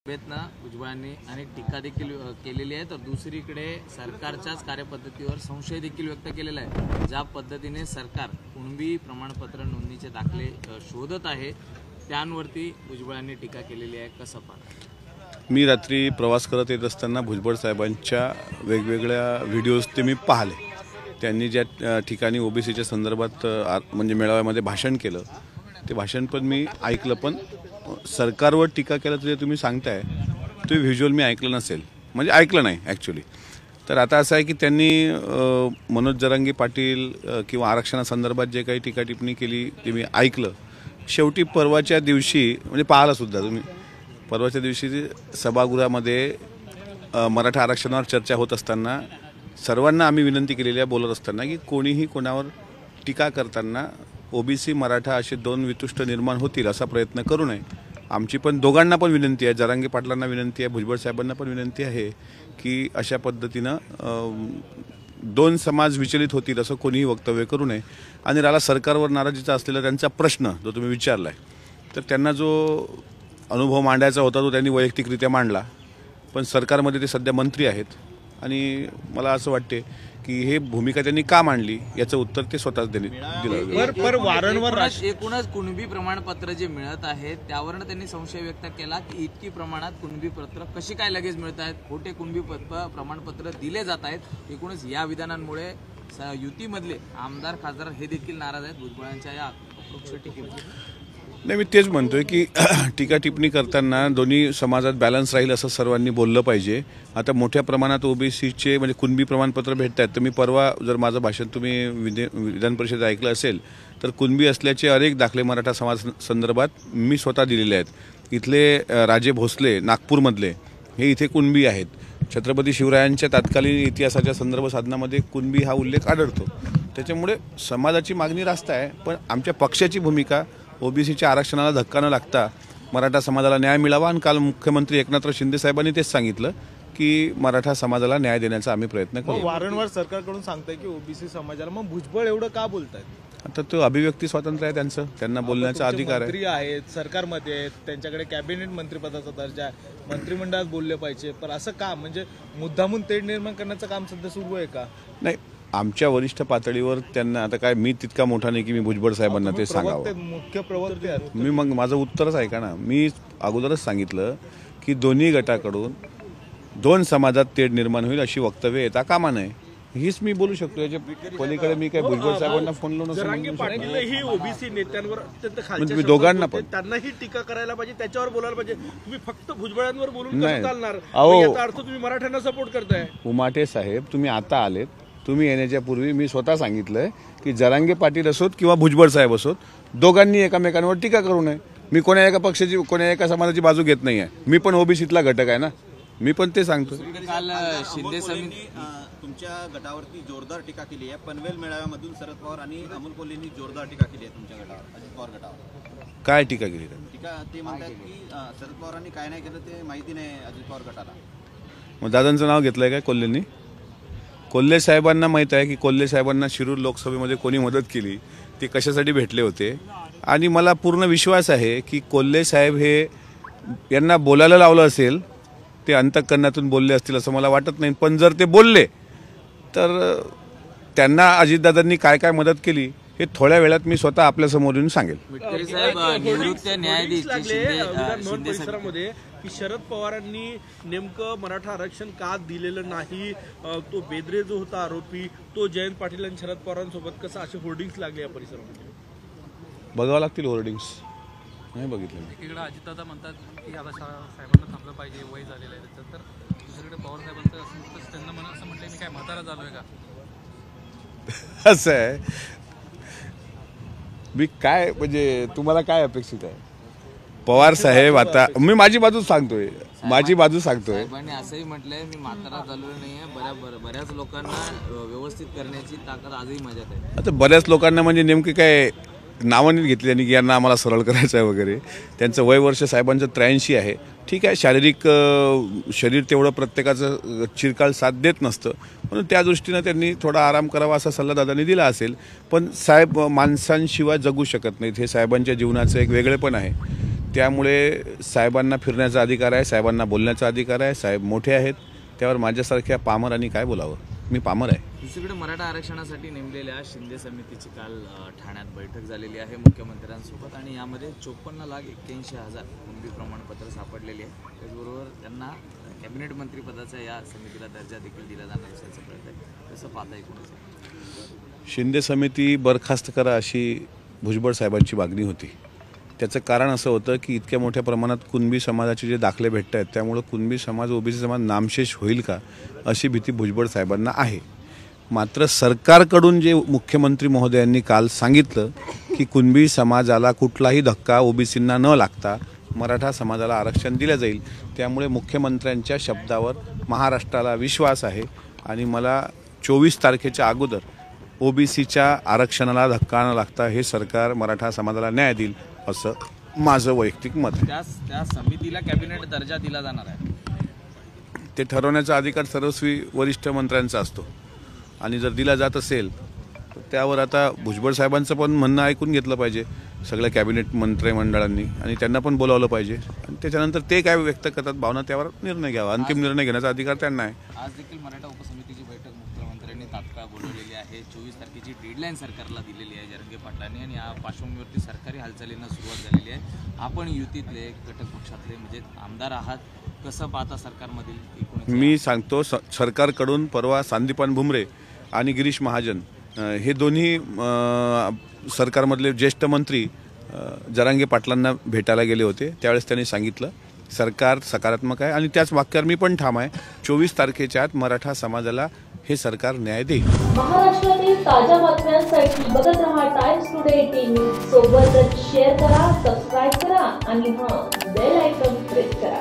सभेतनं भुजबळांनी आणि टीका देखील केलेली आहे, तर दुसरीकडे सरकारच्याच कार्यपद्धतीवर संशय देखील व्यक्त केलेला आहे। ज्या पद्धतीने सरकार कुणबी प्रमाणपत्र नोंदणीचे दाखले शोधत आहे त्यांवरती भुजबळांनी टीका केलेली आहे। कसं पाहता? मी रात्री प्रवास करत येत असताना भुजबळ साहेबांच्या वेगवेगळ्या व्हिडिओज ते मी पाहिले। त्यांनी ज्या ठिकाणी ओबीसीच्या संदर्भात म्हणजे मेळाव्यामध्ये भाषण केलं ते भाषण पण मी ऐकलं, पण सरकारवर टीका केलं तर तुम्ही सांगताय ते व्हिज्युअल मी ऐकलं नसेल, म्हणजे ऐकलं नाही ॲक्च्युली। तर आता असं आहे की त्यांनी मनोज जरांगे पाटील किंवा आरक्षणासंदर्भात जे काही टीका टिप्पणी केली ते मी ऐकलं। शेवटी परवाच्या दिवशी म्हणजे पाहिलं सुद्धा तुम्ही, परवाच्या दिवशी सभागृहामध्ये मराठा आरक्षणावर चर्चा होत असताना सर्वांना आम्ही विनंती केलेली आहे बोलत असताना की कोणीही कोणावर टीका करताना ओबीसी मराठा असे दोन वितुष्ट निर्माण होतील असा प्रयत्न करू नये। आमची पण दोघांना पण विनंती आहे, जरांगे पाटलांना विनंती आहे, भुजबळ साहेबांना पण विनंती आहे की अशा पद्धतीनं दोन समाज विचलित होतील असं कोणीही वक्तव्य करू नये। आणि राहिला सरकारवर नाराजीचा असलेला त्यांचा प्रश्न जो तुम्ही विचारलाय, तर त्यांना जो अनुभव मांडायचा होता तो त्यांनी वैयक्तिकरित्या मांडला, पण सरकारमध्ये ते सध्या मंत्री आहेत आणि मला असं वाटते की हे भूमिका त्यांनी का मांडली याचं उत्तर ते स्वतःच दिलं। पर वारंवार एकूणच कुणबी प्रमाणपत्र जे मिळत आहेत त्यावरून त्यांनी संशय व्यक्त केला की इतकी प्रमाणात कुणबी पत्र कशी काय लगेच मिळत आहेत, खोटे कुणबी प्रमाणपत्र दिले जात आहेत। एकूणच या विधानांमुळे युतीमधले आमदार खासदार हे देखील नाराज आहेत भुजबळांच्या या अपरोक्ष टीकेवर। नाही, मी तेच म्हणतोय की टीका टिप्पणी करताना दोन्ही समाजात बॅलन्स राहील असं सर्वांनी बोललं पाहिजे। आता मोठ्या प्रमाणात ओबीसीचे म्हणजे कुणबी प्रमाणपत्र भेटत आहेत, तर मी परवा जर माझं भाषण तुम्ही विधान परिषद ऐकलं असेल तर कुणबी असल्याचे अनेक दाखले मराठा समाज संदर्भात मी स्वतः दिलेले आहेत। इथले राजे भोसले नागपूरमधले हे इथे कुणबी आहेत। छत्रपती शिवरायांच्या तत्कालीन इतिहासाच्या संदर्भ साधनामध्ये कुणबी हा उल्लेख आढळतो। त्याच्यामुळे समाजाची मागणी रास्त आहे, पण आमच्या पक्षाची भूमिका ओबीसीच्या आरक्षणाला धक्का न लागता मराठा समाजाला न्याय मिळावा। आणि काल मुख्यमंत्री एकनाथराव शिंदे साहेबांनी तेच सांगितलं की मराठा समाजाला न्याय देण्याचा आम्ही प्रयत्न करू। वारंवार सरकारकडून सांगताय की ओबीसी समाजाला, मग भुजबळ एवढं का बोलतायत? आता तो अभिव्यक्ती स्वातंत्र्य आहे त्यांचं, त्यांना बोलण्याचा अधिकार आहे। मंत्री आहेत, सरकारमध्ये आहेत, त्यांच्याकडे कॅबिनेट मंत्रिपदाचा दर्जा आहे, मंत्रिमंडळात बोलले पाहिजे, पण असं का म्हणजे मुद्दामून तेढ निर्माण करण्याचं काम सध्या सुरू आहे का? नाही, आमच्या वरिष्ठ पातळीवर त्यांना आता काय मी तितका मोठा नाही की मी भुजबळ साहेबांना ते सांगावं। मुख्य प्रवक्ते मी मग माझं उत्तरच ऐका ना, मी अगोदरच सांगितलं की दोन्ही गटाकडून दोन समाजात तेढ निर्माण होईल अशी वक्तव्य येता कामा नये, हीच मी बोलू शकतो। याच्या पलीकडे मी काय भुजबळ साहेबांना फोन लावून ही ओबीसी नेत्यांवर अत्यंत खालच्या दोघांना पण त्यांनाही टीका करायला पाहिजे, त्याच्यावर बोलायला पाहिजे। तुम्ही फक्त भुजबळांवर बोलून नाही चालणार? याचा अर्थ तुम्ही मराठ्यांना सपोर्ट करताय? उमाटे साहेब, तुम्ही आता आलेत, तुम्ही येण्याच्या पूर्वी मी स्वतः सांगितलंय की जरांगे पाटील असोत किंवा भुजबळ साहेब असोत दोघांनी एकमेकांवर टीका करू नये। मी कोणा एका पक्षाची कोणा एका समाजाची बाजू घेत नाही आहे, मी पण ओबीसीतला घटक आहे ना, मी पण ते सांगतो। काल शिंदे समिती तुमच्या गटावरती जोरदार टीका केली आहे। पनवेल मेळाव्यामधून शरद पवार आणि अमोल कोल्हेंनी जोरदार टीका केली आहे तुमच्या गटावर, अजित पवार गटावर। काय टीका केली त्यांनी? टीका ते म्हणतात की शरद पवारांनी काय नाही केलं ते माहिती नाही अजित पवार गटाला। मग दादांचं नाव घेतलंय काय कोल्हेंनी? कोल्हे साहेबांना माहीत आहे की कोल्हे साहेबांना शिरूर लोकसभेमध्ये कोणी मदत केली, ते कशासाठी भेटले होते, आणि मला पूर्ण विश्वास आहे की कोल्हे साहेब हे यांना बोलायला लावलं असेल, ते अंतःकरणातून बोलले असतील असं मला वाटत नाही। पण जर ते बोलले तर त्यांना अजितदादांनी काय काय मदत केली हे थोड्या वेळात मी स्वतः आपल्या समोर येऊन सांगेल। निवृत्त न्यायाधीश विधानभवन परिसरामध्ये की शरद पवारांनी नेमकं मराठा आरक्षण का दिलेलं नाही, तो बेदरे जो होता आरोपी तो जयंत पाटील आणि शरद पवारांसोबत कसं असे होर्डिंग्स लागले या परिसरामध्ये? बघावं लागतील होर्डिंग्स, नाही बघितलं। एकीकडे अजितदादा म्हणतात की आता साहेबांना थांबलं पाहिजे, वय झालेलं आहे त्याच्यात, तर दुसरीकडे पवार साहेबांचं असं त्यांना असं म्हटलं मी काय म्हातारा झालोय का? असं आहे, मी काय म्हणजे तुम्हाला काय अपेक्षित आहे? पवार साहेब आता मी माझी बाजू सांगतोय, साहेबांनी असंही म्हटलंय मी म्हातारा झालेलो नाहीये, बऱ्याच लोकांना व्यवस्थित करण्याची ताकद आजही माझ्यात आहे। आता बऱ्याच लोकांना म्हणजे नेमके काय नावाने घेतली त्यांनी की यांना आम्हाला सरळ करायचं आहे वगैरे। त्यांचं वय वर्ष साहेबांचं 83 आहे, ठीक आहे, शारीरिक शरीर तेवढं प्रत्येकाचं चिरकाल साथ देत नसतं, म्हणून त्या दृष्टीनं त्यांनी थोडा आराम करावा असा सल्ला दादांनी दिला असेल। पण साहेब माणसांशिवाय जगू शकत नाहीत, हे साहेबांच्या जीवनाचं एक वेगळेपण आहे। त्यामुळे साहेबांना फिरण्याचा अधिकार आहे, साहेबांना बोलण्याचा अधिकार आहे. साहेब मोठे आहेत, त्यावर माझ्यासारख्या पामरांनी काय बोलावं? मी पामर आहे. दुसरीकडे मराठा आरक्षणासाठी नेमलेल्या शिंदे समितीची काल ठाण्यात बैठक झालेली आहे मुख्यमंत्र्यांसोबत आणि यामध्ये 54,81,000 कुणबी प्रमाणपत्र सापडलेली आहे. त्याचबरोबर त्यांना कॅबिनेट मंत्रीपदाचा या समितीला दर्जा देखील दिला जाणार असल्याचं कळत आहे. कसं पाहता एकूणच? शिंदे समिती बरखास्त करा अशी भुजबळ साहेबांची मागणी होती. त्याचं कारण असं होतं की इतक्या मोठ्या प्रमाणात कुणबी समाजाचे जे दाखले भेटत आहेत त्यामुळं कुणबी समाज ओबीसी समाज नामशेष होईल का अशी भीती भुजबळ साहेबांना आहे. मात्र सरकारकडून जे मुख्यमंत्री महोदयांनी काल सांगितलं की कुणबी समाजाला कुठलाही धक्का ओबीसींना न लागता मराठा समाजाला आरक्षण दिलं जाईल, त्यामुळे मुख्यमंत्र्यांच्या शब्दावर महाराष्ट्राला विश्वास आहे आणि मला 24 तारखेच्या अगोदर ओबीसीच्या आरक्षणाला धक्का न लागता हे सरकार मराठा समाजाला न्याय देईल असं माझं वैयक्तिक मत आहे. त्या समितीला कॅबिनेट दर्जा दिला जाणार आहे. ते ठरवण्याचा अधिकार सर्वस्वी वरिष्ठ मंत्र्यांचा असतो आणि जर दिला जात असेल तर त्यावर आता भुजबळ साहेबांचं पण म्हणणं ऐकून घेतलं पाहिजे सगळ्या कॅबिनेट मंत्रिमंडळांनी आणि त्यांना पण बोलावलं पाहिजे आणि त्याच्यानंतर ते काय व्यक्त करतात भावना त्यावर निर्णय घ्यावा. अंतिम निर्णय घेण्याचा अधिकार त्यांना आहे. आज देखील मराठा उपसमितीची बैठक मुख्यमंत्र्यांनी तात्काळ बोलवलेली आहे. 24 तारखेची डेडलाईन सरकारला दिलेली आहे जरंगे पाटलांनी आणि या पार्श्वभूमीवरती सरकारी हालचालींना सुरुवात झालेली आहे. आपण युतीतले घटक पक्षातले म्हणजे आमदार आहात, कसं पाहता सरकारमधील एकूण? मी सांगतो सरकारकडून परवा संदीपान भुमरे आणि गिरीश महाजन हे दोन्ही सरकारमधले ज्येष्ठ मंत्री जरांगे पाटलांना भेटायला गेले होते. त्यावेळेस त्यांनी सांगितलं सरकार सकारात्मक आहे आणि त्याच वाक्यावर मी पण ठाम आहे. 24 तारखेच्या आत मराठा समाजाला हे सरकार न्याय देईल. महाराष्ट्रातील ताज्या बातम्यांसाठी बघत रहा टाइम्स टुडे टीव्ही. सोबतच शेअर करा, सबस्क्राईब करा आणि बेल आयकॉन प्रेस करा.